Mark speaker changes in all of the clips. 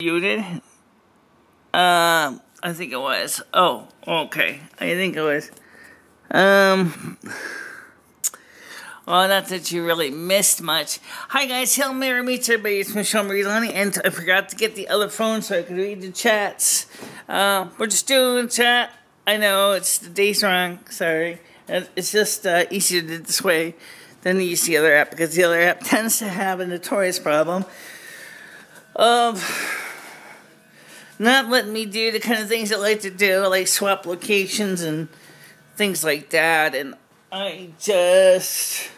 Speaker 1: Muted? I think it was. Oh, okay. I think it was. Well, not that you really missed much. Hi guys, Hail Mary meets everybody. It's MicheleMarieDalene, and I forgot to get the other phone so I could read the chats. We're just doing chat. I know, it's the day's wrong. Sorry. It's just easier to do it this way than to use the other app, because the other app tends to have a notorious problem of not letting me do the kind of things I like to do, like swap locations and things like that. And I just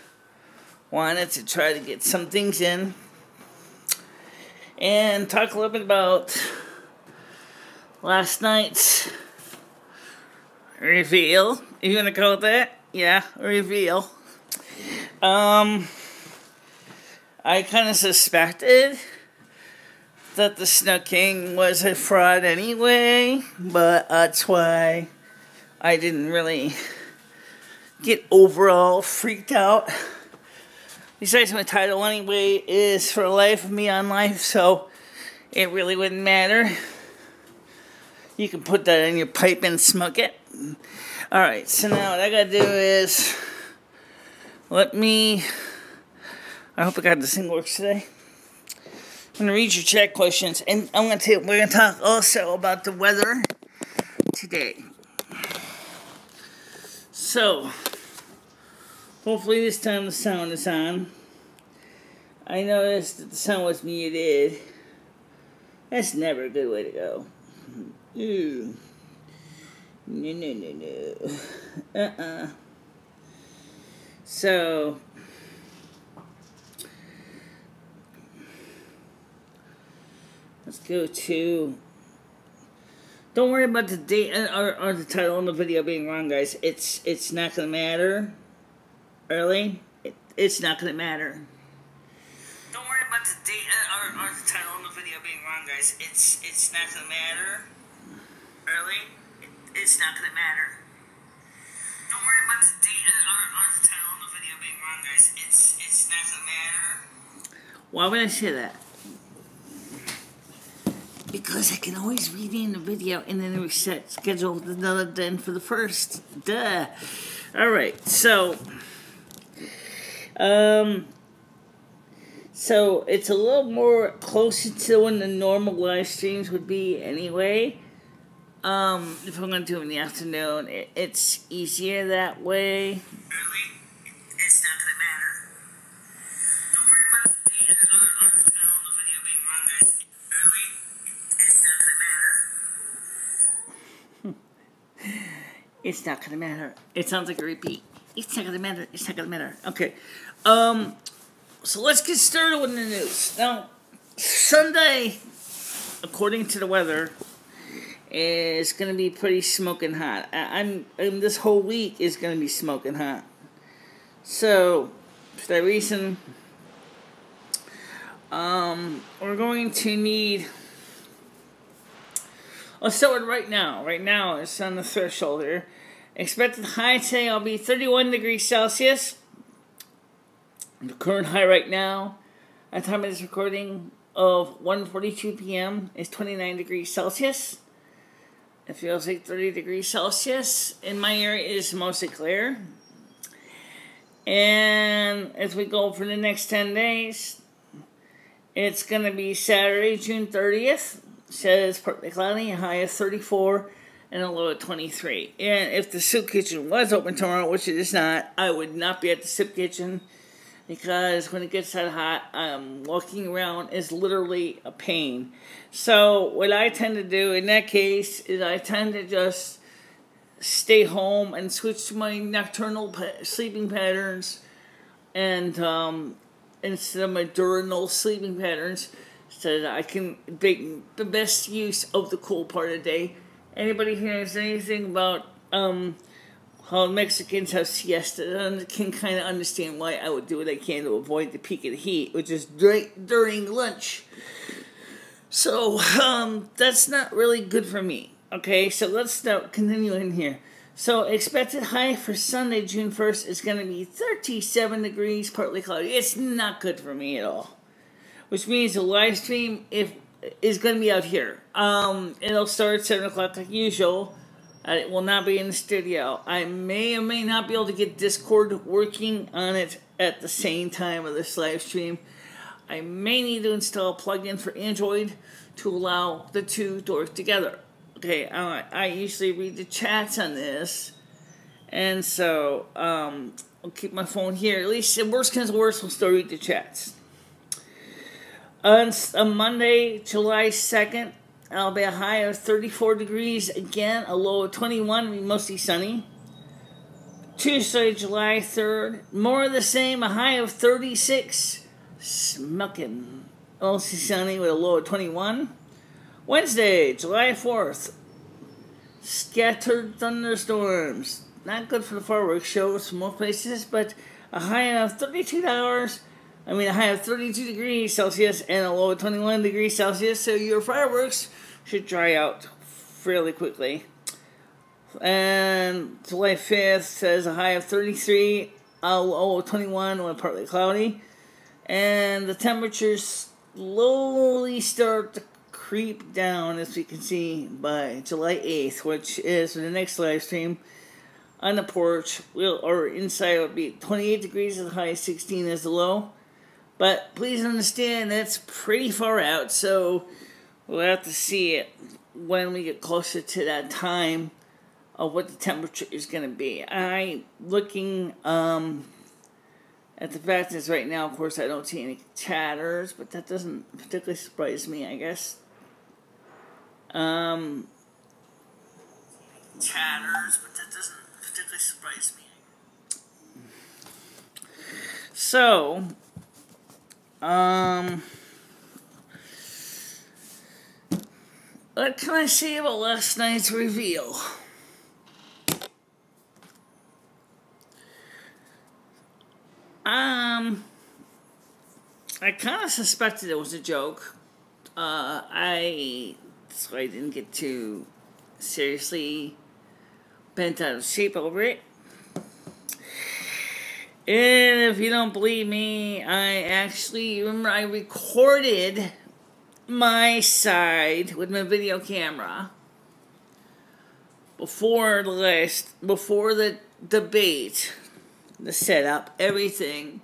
Speaker 1: wanted to try to get some things in and talk a little bit about last night's reveal. You gonna call it that? Yeah, reveal. I kind of suspected that the Snow King was a fraud anyway, but that's why I didn't really get overall freaked out. Besides, my title anyway is For the Life of Me on Life, so it really wouldn't matter. You can put that in your pipe and smoke it. Alright, so now what I gotta do is I hope I got this thing works today. I'm going to read your chat questions, and we're going to talk also about the weather today. So, hopefully this time the sound is on. I noticed that the sound was muted. That's never a good way to go. Ooh. No. So, let's go to, don't worry about the date or the title and the video being wrong, guys. It's not going to matter. Really? It's not going to matter. Don't worry about the date or the title and the video being wrong, guys. It's not going to matter. Really? It's not going to matter. Don't worry about the date or the title and the video being wrong, guys. It's not going to matter. Why would I say that? Because I can always rename the video and then reset schedule another then for the first. Duh. Alright, so it's a little more closer to when the normal live streams would be anyway. If I'm going to do it in the afternoon, it's easier that way. Really? It's not going to matter. Don't worry about the date or the title of the video being wrong, guys. Really? It's not going to matter. It's not going to matter. It sounds like a repeat. It's not going to matter. It's not going to matter. Okay. So let's get started with the news. Now, Sunday, according to the weather, is going to be pretty smoking hot. This whole week is going to be smoking hot. So, for that reason, we're going to need, let's start with right now. Right now, it's on the threshold here. Expected high today, I'll be 31 degrees Celsius. The current high right now, at the time of this recording, of 1:42 p.m. is 29 degrees Celsius. It feels like 30 degrees Celsius. In my area, it is mostly clear. And as we go for the next 10 days, it's going to be Saturday, June 30th. Says partly cloudy, a high of 34 and a low of 23. And if the soup kitchen was open tomorrow, which it is not, I would not be at the soup kitchen, because when it gets that hot, walking around is literally a pain. So what I tend to do in that case is I tend to just stay home and switch to my nocturnal sleeping patterns, and instead of my diurnal sleeping patterns, so that I can make the best use of the cool part of the day. Anybody who knows anything about how Mexicans have siesta can kind of understand why I would do what I can to avoid the peak of the heat, which is during lunch. So, that's not really good for me. Okay, so let's start continuing here. So, expected high for Sunday, June 1st, is going to be 37 degrees, partly cloudy. It's not good for me at all. Which means the live stream, if is going to be out here. It'll start at 7 o'clock like usual. It will not be in the studio. I may or may not be able to get Discord working on it at the same time of this live stream. I may need to install a plugin for Android to allow the two to work together. Okay, I usually read the chats on this, and so I'll keep my phone here. At least, in worst comes to worst, we'll still read the chats. On Monday, July 2nd, it'll be a high of 34 degrees. Again, a low of 21, be mostly sunny. Tuesday, July 3rd, more of the same, a high of 36. Smucking. Mostly sunny with a low of 21. Wednesday, July 4th, scattered thunderstorms. Not good for the fireworks shows for most places, but a high of 32 degrees Celsius and a low of 21 degrees Celsius, so your fireworks should dry out fairly quickly. And July 5th says a high of 33, a low of 21 when partly cloudy. And the temperatures slowly start to creep down, as we can see, by July 8th, which is the next live stream. On the porch, or inside, will be 28 degrees as the high, 16 as the low. But please understand, that's pretty far out, so we'll have to see it when we get closer to that time of what the temperature is going to be. I'm looking at the fact is right now, of course, I don't see any chatters, but that doesn't particularly surprise me, I guess. Chatters, but that doesn't particularly surprise me. So, what can I say about last night's reveal? I kind of suspected it was a joke. So I didn't get too seriously bent out of shape over it. And if you don't believe me, I recorded my side with my video camera before the debate, the setup, everything,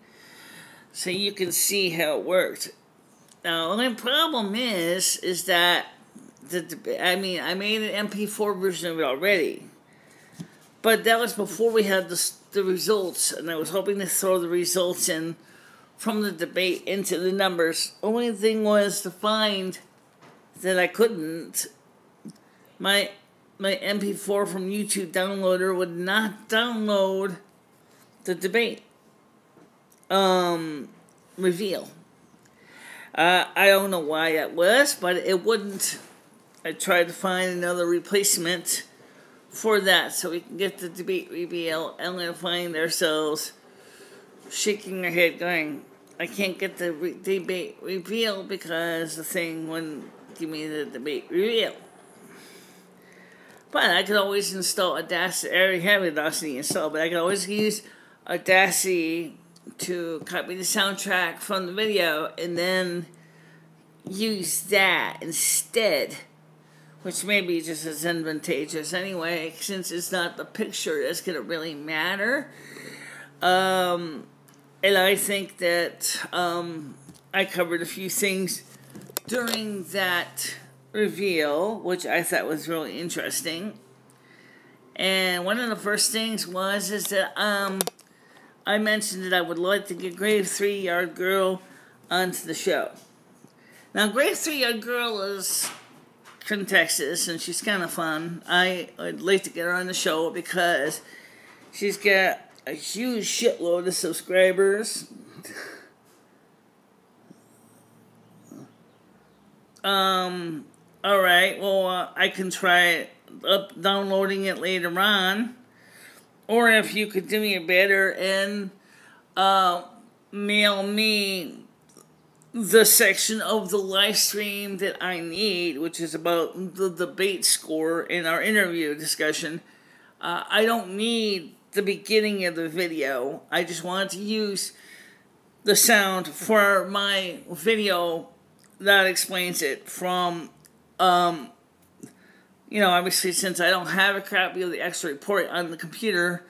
Speaker 1: so you can see how it worked. Now, the problem is that I made an MP4 version of it already, but that was before we had the results, and I was hoping to throw the results in from the debate into the numbers. Only thing was to find that I couldn't. My MP4 from YouTube downloader would not download the debate reveal. I don't know why that was, but it wouldn't. I tried to find another replacement for that so we can get the debate reveal, and we'll find ourselves shaking our head going, I can't get the debate reveal because the thing wouldn't give me the debate reveal. But I could always install Audacity. I already have Audacity installed, but I could always use Audacity to copy the soundtrack from the video and then use that instead, which may be just as advantageous anyway, since it's not the picture that's going to really matter. And I think that I covered a few things during that reveal, which I thought was really interesting. And one of the first things is that I mentioned that I would like to get Grave 3 Yard Girl onto the show. Now, Grave 3 Yard Girl is from Texas, and she's kind of fun. I'd like to get her on the show because she's got a huge shitload of subscribers. Alright, well, I can try downloading it later on. Or if you could do me a better and mail me the section of the live stream that I need, which is about the debate score in our interview discussion. I don't need the beginning of the video. I just wanted to use the sound for my video that explains it from, you know, obviously since I don't have a copy of the extra report on the computer,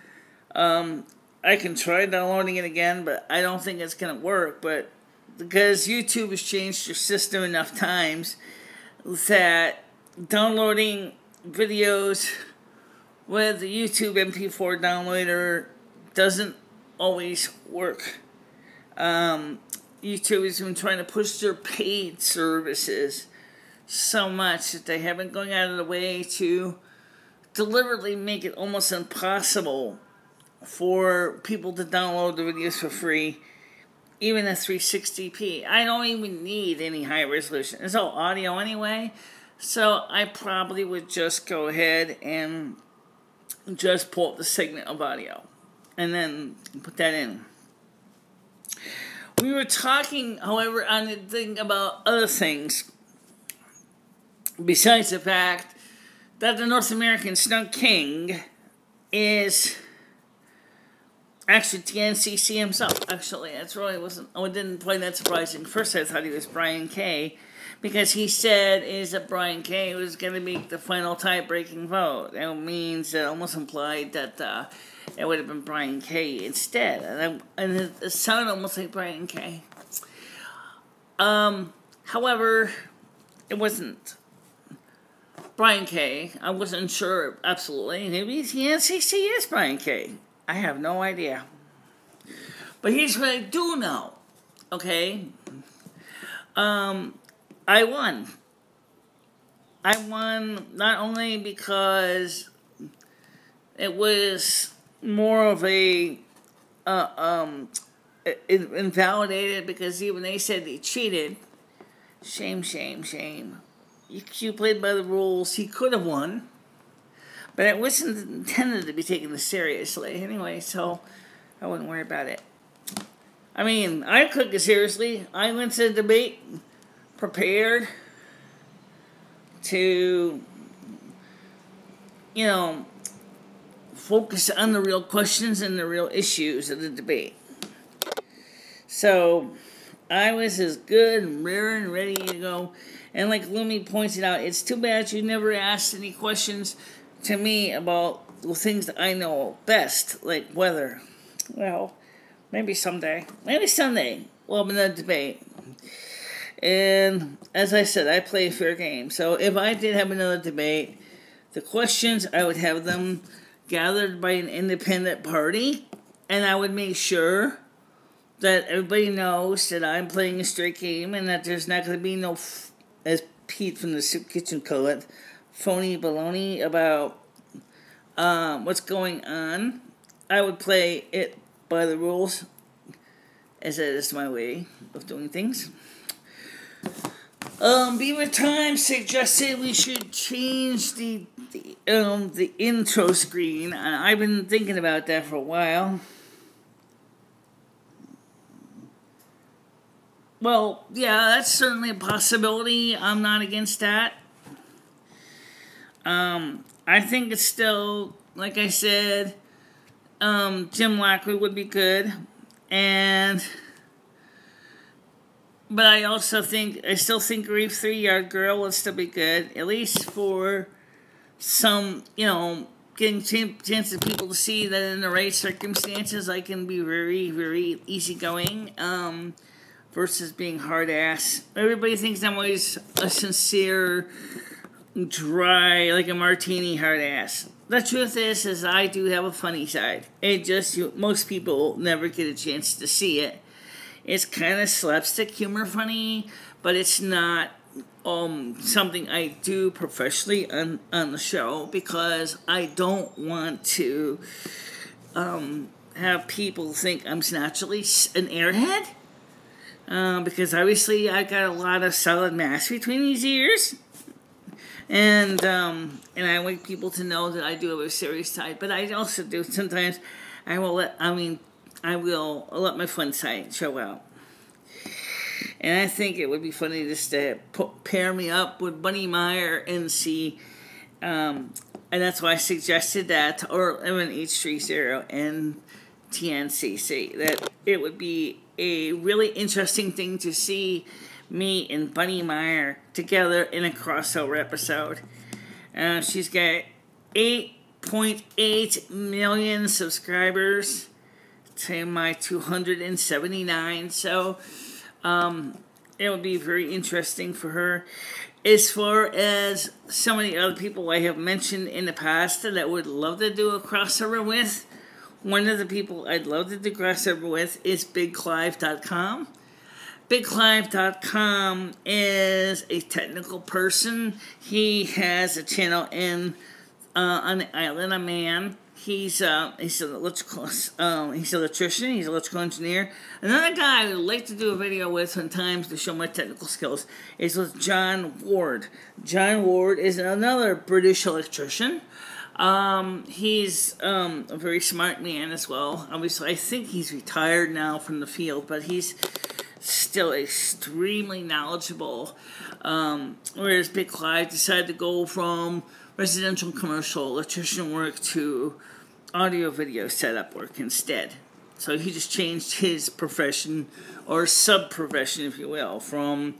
Speaker 1: I can try downloading it again, but I don't think it's going to work. But because YouTube has changed your system enough times that downloading videos with the YouTube MP4 downloader doesn't always work. YouTube has been trying to push their paid services so much that they have been going out of the way to deliberately make it almost impossible for people to download the videos for free, even at 360p. I don't even need any high resolution. It's all audio anyway, so I probably would just go ahead and just pull up the segment of audio and then put that in. We were talking, however, on the thing about other things besides the fact that the North American Snow King is actually TNCC himself. Actually, that's really wasn't. Oh, it didn't find that surprising. First, I thought he was Brian Kay, because he said is that Brian Kay was going to make the final tie-breaking vote. That means that almost implied that it would have been Brian Kay instead, and it sounded almost like Brian Kay. However, it wasn't Brian Kay. I wasn't sure absolutely. Maybe TNCC is Brian Kay. I have no idea. But here's what I do know, okay? I won. I won not only because it was more of a, invalidated, because even they said they cheated. Shame, shame, shame. You played by the rules. He could have won. But it wasn't intended to be taken seriously anyway, so I wouldn't worry about it. I mean, I took it seriously. I went to the debate prepared to, you know, focus on the real questions and the real issues of the debate. So I was as good and rare and ready to go. And like Lumi pointed out, it's too bad you never asked any questions to me about the things that I know best, like weather. Well, maybe someday. Maybe someday we'll have another debate. And as I said, I play a fair game. So if I did have another debate, the questions, I would have them gathered by an independent party, and I would make sure that everybody knows that I'm playing a straight game and that there's not going to be no, as Pete from the Soup Kitchen called it, phony baloney about what's going on. I would play it by the rules, as that is my way of doing things. Beaver Time suggested we should change the intro screen. I've been thinking about that for a while. Well, yeah, that's certainly a possibility. I'm not against that. I think it's still, like I said, Jim Lackley would be good, but I still think Reef 3-Yard Girl would still be good, at least for some, you know, getting chance of people to see that in the right circumstances I can be very, very easygoing, versus being hard-ass. Everybody thinks I'm always a sincere, dry, like a martini hard-ass. The truth is I do have a funny side. It just, most people never get a chance to see it. It's kind of slapstick humor funny, but it's not something I do professionally on the show, because I don't want to have people think I'm naturally an airhead. Because obviously I got a lot of solid mass between these ears, and I want people to know that I do have a serious side. But I also do sometimes. I will let my fun side show out. And I think it would be funny just to pair me up with Bunny Meyer and see, and that's why I suggested that, or M&H30 and TNCC, that it would be a really interesting thing to see me and Bunny Meyer together in a crossover episode. She's got 8.8 million subscribers to my 279, so it would be very interesting for her. As far as so many other people I have mentioned in the past that I would love to do a crossover with, one of the people I'd love to do a crossover with is BigClive.com. BigClive.com is a technical person. He has a channel on the island of Man. He's an electrical, he's an electrician, he's an electrical engineer. Another guy I would like to do a video with sometimes to show my technical skills is with John Ward. John Ward is another British electrician. He's a very smart man as well. Obviously, I think he's retired now from the field, but he's still extremely knowledgeable. Whereas Big Clive decided to go from residential and commercial electrician work to audio-video setup work instead. So he just changed his profession, or sub-profession, if you will, from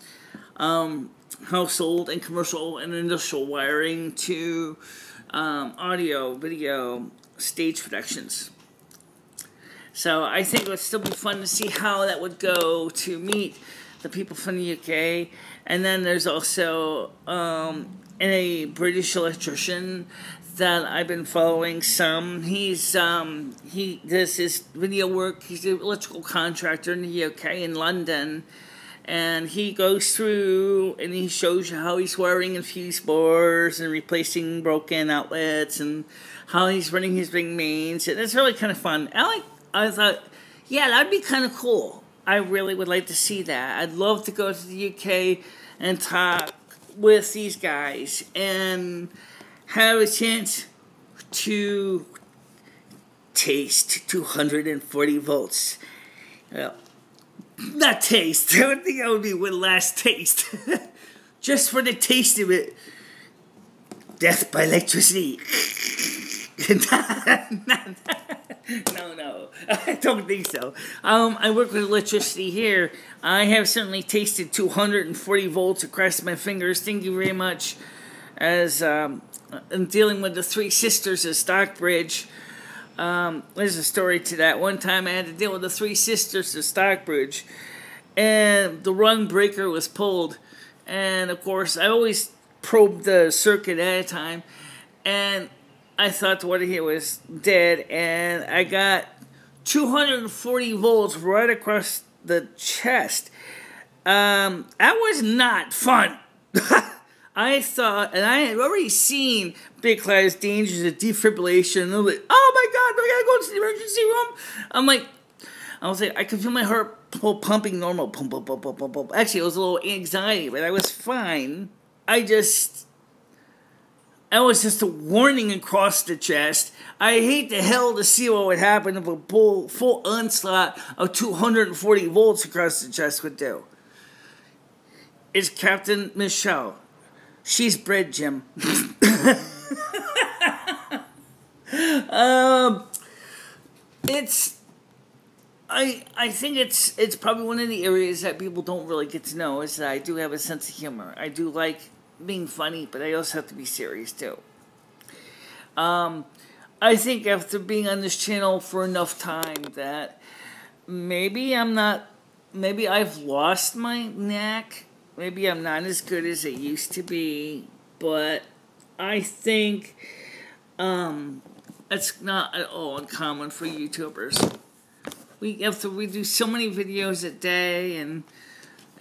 Speaker 1: household and commercial and industrial wiring to audio, video, stage productions. So I think it would still be fun to see how that would go to meet the people from the UK. And then there's also a British electrician that I've been following some. He does his video work. He's an electrical contractor in the UK, in London. And he goes through and he shows you how he's wiring in fuse boards and replacing broken outlets and how he's running his big mains. And it's really kind of fun. I thought, yeah, that'd be kind of cool. I really would like to see that. I'd love to go to the UK and talk with these guys and have a chance to taste 240 volts. Well, not taste. I would think that would be one last taste. Just for the taste of it. Death by electricity. No, I don't think so. I work with electricity here. I have certainly tasted 240 volts across my fingers. Thank you very much. As I'm dealing with the Three Sisters of Stockbridge. There's a story to that. One time I had to deal with the Three Sisters of Stockbridge, and the rung breaker was pulled. And of course, I always probed the circuit at a time, and I thought the water heater was dead, and I got 240 volts right across the chest. That was not fun. I thought, and I had already seen Big Clive's dangers of defibrillation, and I was like, oh my God, I gotta go to the emergency room. I was like, I could feel my heart pumping normal. Pump, pump, pump, pump, pump, pump. Actually, it was a little anxiety, but I was fine. I was just a warning across the chest. I hate to hell to see what would happen if a full onslaught of 240 volts across the chest would do. It's Captain Michele. She's bred, Jim. I think it's probably one of the areas that people don't really get to know is that I do have a sense of humor. I do like being funny, but I also have to be serious too. I think after being on this channel for enough time that maybe I've lost my knack. Maybe I'm not as good as I used to be, but I think it's not at all uncommon for YouTubers. We do so many videos a day and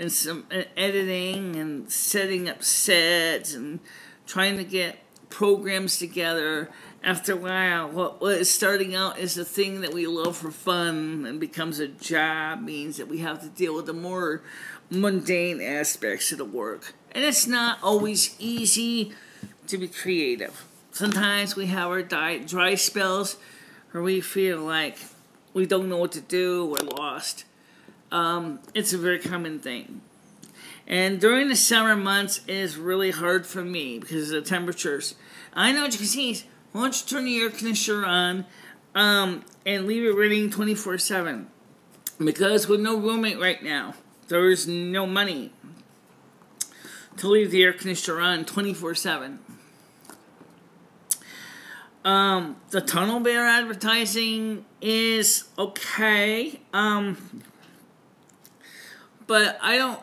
Speaker 1: some editing and setting up sets and trying to get programs together. After a while, what is starting out as a thing that we love for fun and becomes a job means that we have to deal with the more mundane aspects of the work. And it's not always easy to be creative. Sometimes we have our dry spells where we feel like we don't know what to do, we're lost. It's a very common thing. And during the summer months, it is really hard for me because of the temperatures. I know what you can see is, why don't you turn the air conditioner on and leave it running 24/7? Because with no roommate right now, there is no money to leave the air conditioner on 24/7. The Tunnel Bear advertising is okay. But I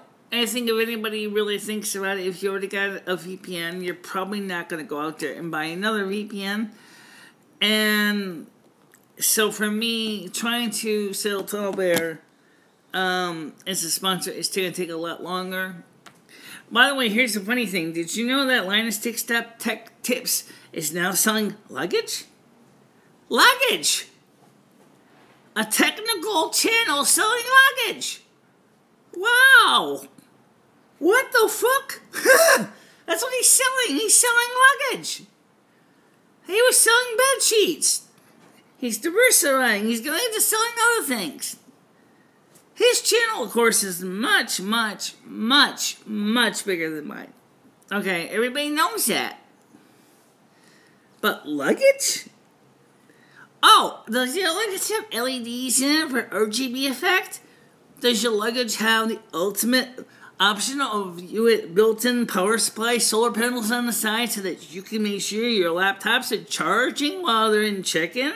Speaker 1: think if anybody really thinks about it, if you already got a VPN, you're probably not going to go out there and buy another VPN. And so for me, trying to sell Tunnel Bear as a sponsor is going to take a lot longer. By the way, here's the funny thing. Did you know that Linus Tech Tips is now selling luggage? Luggage! A technical channel selling luggage! Wow! What the fuck? That's what he's selling. He's selling luggage. He was selling bed sheets. He's diversifying. He's going into selling other things. His channel, of course, is much, much, much, much bigger than mine. Okay, everybody knows that. But luggage? Oh, does your luggage have LEDs in it for RGB effect? Does your luggage have the ultimate option of built-in power supply, solar panels on the side so that you can make sure your laptops are charging while they're in check-in?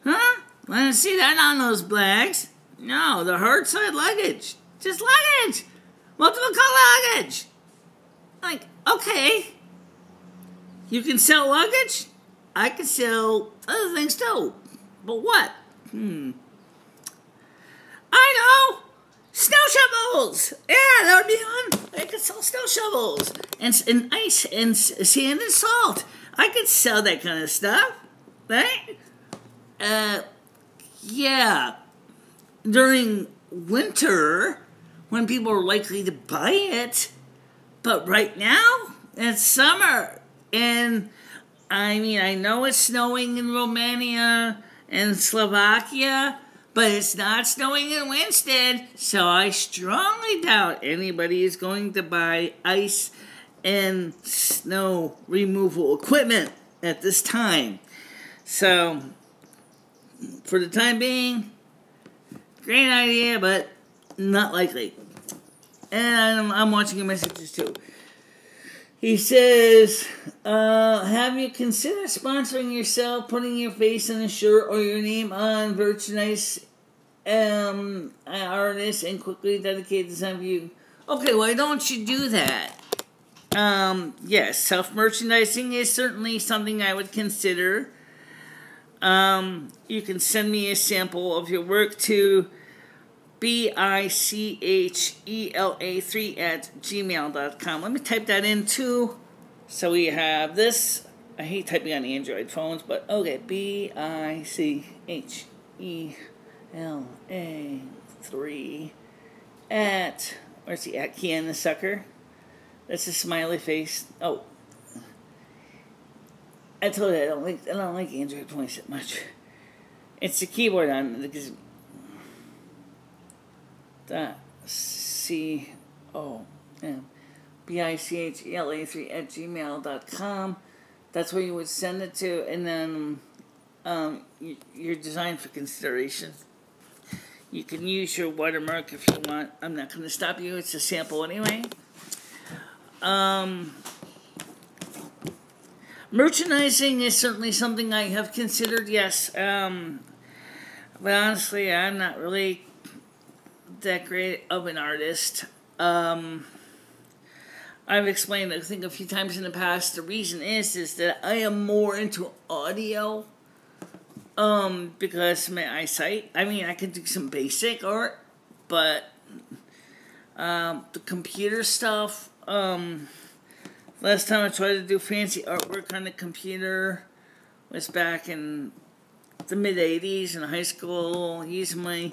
Speaker 1: Huh? I didn't see that on those bags. No, the hard side luggage. Just luggage. Multiple color luggage. Like, okay. You can sell luggage? I can sell other things too. But what? I know! Snow shovels! Yeah, that would be fun. I could sell snow shovels. And ice and sand and salt. I could sell that kind of stuff. Right? Yeah. During winter, when people are likely to buy it. But right now, it's summer. And, I mean, I know it's snowing in Romania and Slovakia, but it's not snowing in Winstead, so I strongly doubt anybody is going to buy ice and snow removal equipment at this time. So, for the time being, great idea, but not likely. And I'm watching your messages too. He says, have you considered sponsoring yourself, putting your face on a shirt or your name on merchandise artist and quickly dedicate the time for you? Okay, why don't you do that? Yes, self-merchandising is certainly something I would consider. You can send me a sample of your work to bichele3@gmail.com. Let me type that in too. So we have this. I hate typing on Android phones, but okay. bichele3 at, where's the at key in the sucker? That's a smiley face. Oh. I told you I don't like Android phones that much. It's the keyboard on because bichele3@gmail.com. That's where you would send it to, and then you're designed for consideration. You can use your watermark if you want. I'm not going to stop you. It's a sample anyway. Merchandising is certainly something I have considered, yes. But honestly, I'm not really that great of an artist. I've explained, I think, a few times in the past. The reason is that I am more into audio because of my eyesight. I mean, I can do some basic art, but the computer stuff, last time I tried to do fancy artwork on the computer was back in the mid-'80s in high school, using my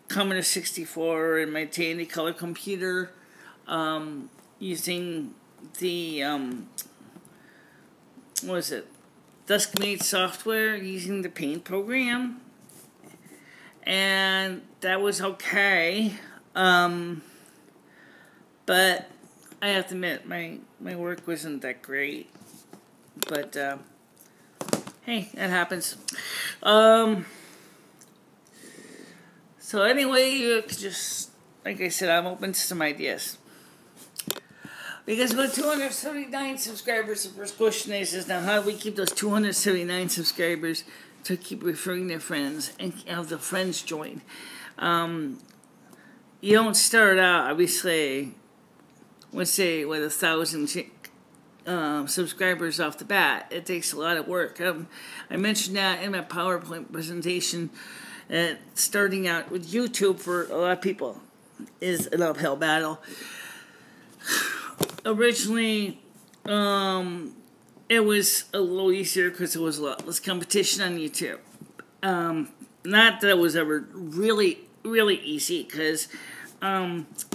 Speaker 1: Commodore 64 and my Tandy color computer, using the, Duskmate software, using the Paint program, and that was okay, but I have to admit, my work wasn't that great, but, hey, that happens. So anyway, you just, like I said, I'm open to some ideas. Because with 279 subscribers, the first question is now how do we keep those 279 subscribers to keep referring their friends and have the friends join? You don't start out, obviously, let's say, with 1,000 subscribers off the bat. It takes a lot of work. I mentioned that in my PowerPoint presentation. Starting out with YouTube for a lot of people is an uphill battle. Originally, it was a little easier because there was a lot less competition on YouTube. Not that it was ever really easy, because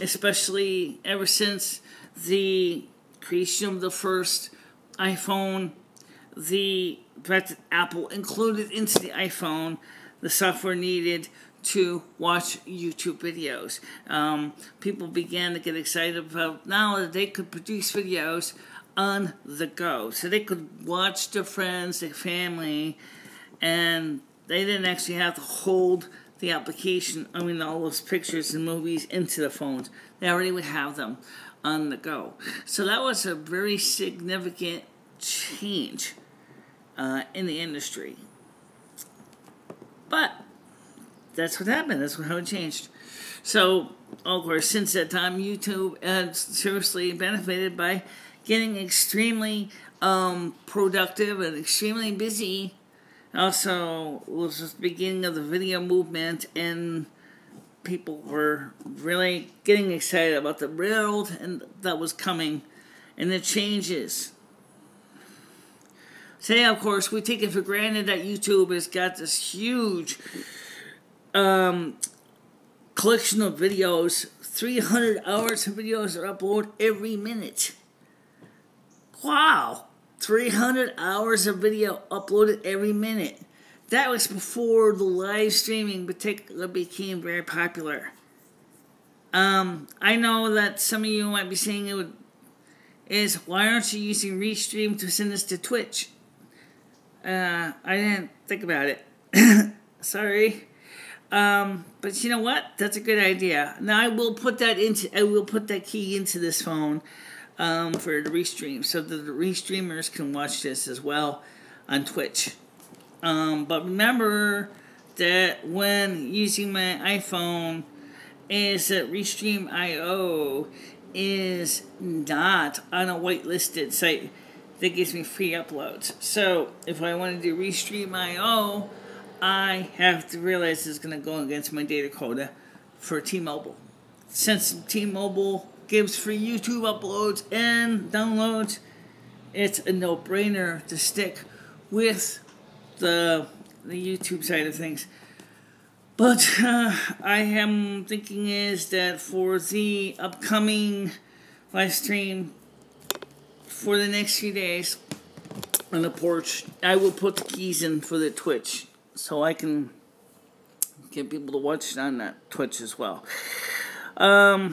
Speaker 1: especially ever since the creation of the first iPhone, the fact that Apple included into the iPhone the software needed to watch YouTube videos. People began to get excited about now that they could produce videos on the go. So they could watch their friends, their family, and they didn't actually have to hold the application, all those pictures and movies into the phones. They already would have them on the go. So that was a very significant change in the industry. But that's what happened. That's how it changed. So, of course, since that time, YouTube has seriously benefited by getting extremely productive and extremely busy. Also, it was the beginning of the video movement, and people were really getting excited about the world and that was coming and the changes. Today, of course, we take it for granted that YouTube has got this huge collection of videos. 300 hours of videos are uploaded every minute. Wow! 300 hours of video uploaded every minute. That was before the live streaming became very popular. I know that some of you might be saying why aren't you using Restream to send this to Twitch? I didn't think about it. Sorry. But you know what? That's a good idea. Now I will put that key into this phone for the Restream, so that the Restreamers can watch this as well on Twitch. But remember that when using my iPhone, is that Restream.io is not on a whitelisted site that gives me free uploads. So if I want to do Restream.io, I have to realize it's going to go against my data quota for T-Mobile. Since T-Mobile gives free YouTube uploads and downloads, it's a no-brainer to stick with the YouTube side of things. But I am thinking is that for the upcoming live stream for the next few days on the porch, I will put the keys in for the Twitch so I can get people to watch it on that Twitch as well. Now,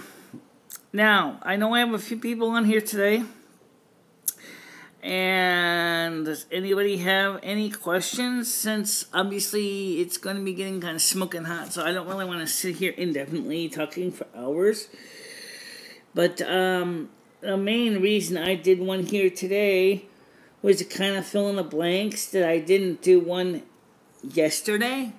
Speaker 1: I know I have a few people on here today. And does anybody have any questions? Since obviously it's going to be getting kind of smoking hot, so I don't really want to sit here indefinitely talking for hours. But the main reason I did one here today was to kind of fill in the blanks that I didn't do one yesterday.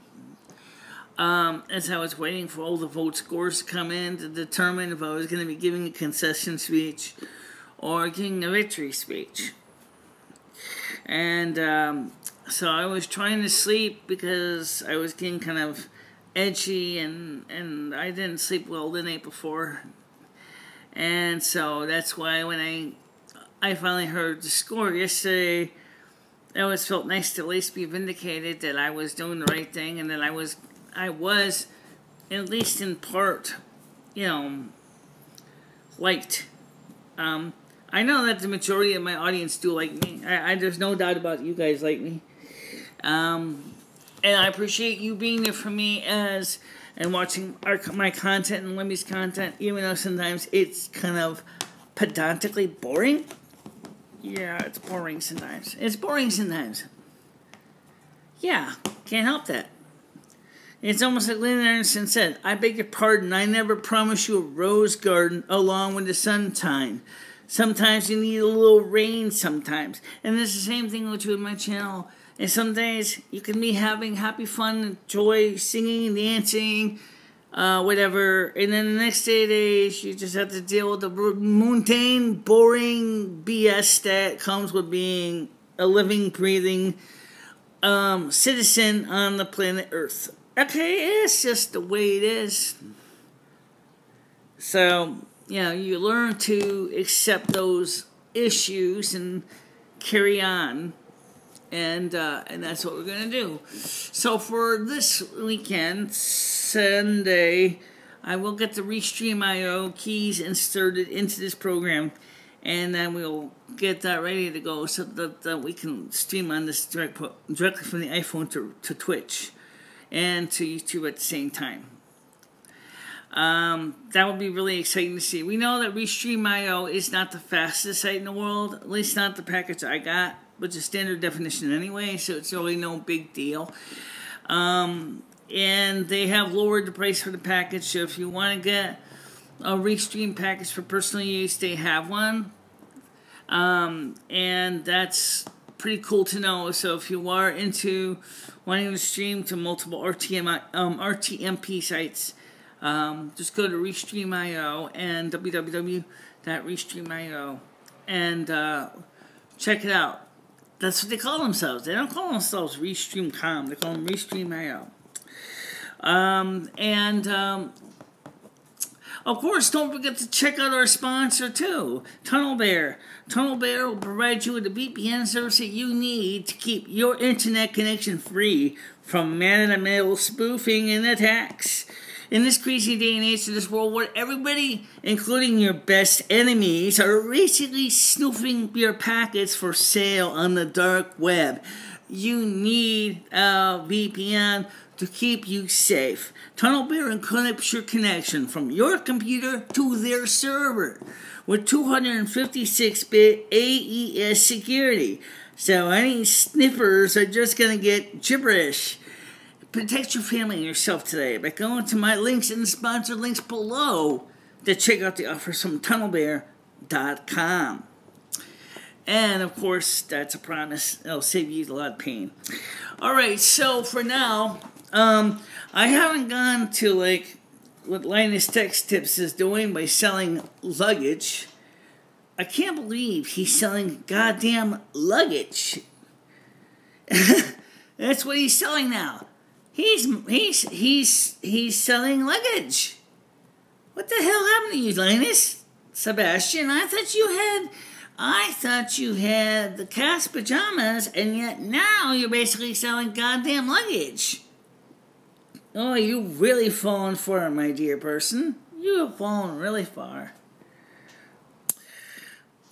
Speaker 1: As I was waiting for all the vote scores to come in to determine if I was going to be giving a concession speech or giving a victory speech. And so I was trying to sleep because I was getting kind of edgy and I didn't sleep well the night before. And so that's why when I finally heard the score yesterday, it always felt nice to at least be vindicated that I was doing the right thing and that I was at least in part, liked. I know that the majority of my audience do like me. There's no doubt about you guys like me. And I appreciate you being there for me and watching my content and Limmy's content, even though sometimes it's kind of pedantically boring. Yeah, it's boring sometimes. Yeah, can't help that. It's almost like Lyndon Anderson said, I beg your pardon, I never promised you a rose garden along with the sunshine. Sometimes you need a little rain sometimes. And it's the same thing with my channel. And some days you can be having happy fun, joy, singing, dancing, whatever. And then the next days you just have to deal with the mundane, boring BS that comes with being a living, breathing citizen on the planet Earth. Okay, it's just the way it is. So, you learn to accept those issues and carry on. And that's what we're going to do. So for this weekend, Sunday, I will get the Restream.io keys inserted into this program. And then we'll get that ready to go so that we can stream on this directly from the iPhone to Twitch and to YouTube at the same time. That would be really exciting to see. We know that Restream.io is not the fastest site in the world, at least not the package I got, which is standard definition anyway, so it's really no big deal. And they have lowered the price for the package, so if you want to get a Restream package for personal use, they have one. And that's pretty cool to know. So if you are into wanting to stream to multiple RTMP sites, just go to Restream.io and www.restream.io and check it out. That's what they call themselves. They don't call themselves Restream.com. They call them Restream.io. Of course, don't forget to check out our sponsor, too, Tunnel Bear. Tunnel Bear will provide you with the VPN service that you need to keep your internet connection free from man-in-the-middle spoofing and attacks. In this crazy day and age of this world where everybody, including your best enemies, are basically snooping your packets for sale on the dark web, you need a VPN to keep you safe. Tunnel Bear encrypts your connection from your computer to their server with 256-bit AES security. So any sniffers are just going to get gibberish. Protect your family and yourself today by going to my links in the sponsor links below to check out the offers from tunnelbear.com. And, of course, that's a promise. It'll save you a lot of pain. All right, so for now, I haven't gone to, what Linus Tech Tips is doing by selling luggage. I can't believe he's selling goddamn luggage. That's what he's selling now. He's selling luggage. What the hell happened to you, Linus? Sebastian, I thought you had the cast pajamas, and yet now you're basically selling goddamn luggage. Oh, you've really fallen for it, my dear person. You have fallen really far.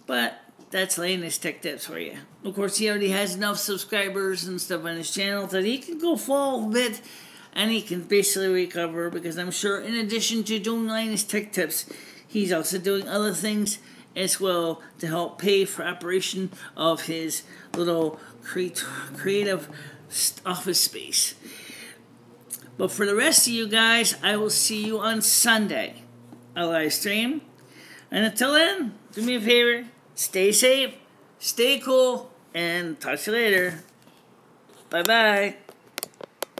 Speaker 1: But that's Linus Tech Tips for you. Of course, he already has enough subscribers and stuff on his channel that he can go fall a bit and he can basically recover, because I'm sure in addition to doing Linus Tech Tips, he's also doing other things as well to help pay for operation of his little creative office space. But for the rest of you guys, I will see you on Sunday. A live stream. And until then, do me a favor. Stay safe, stay cool, and talk to you later. Bye-bye.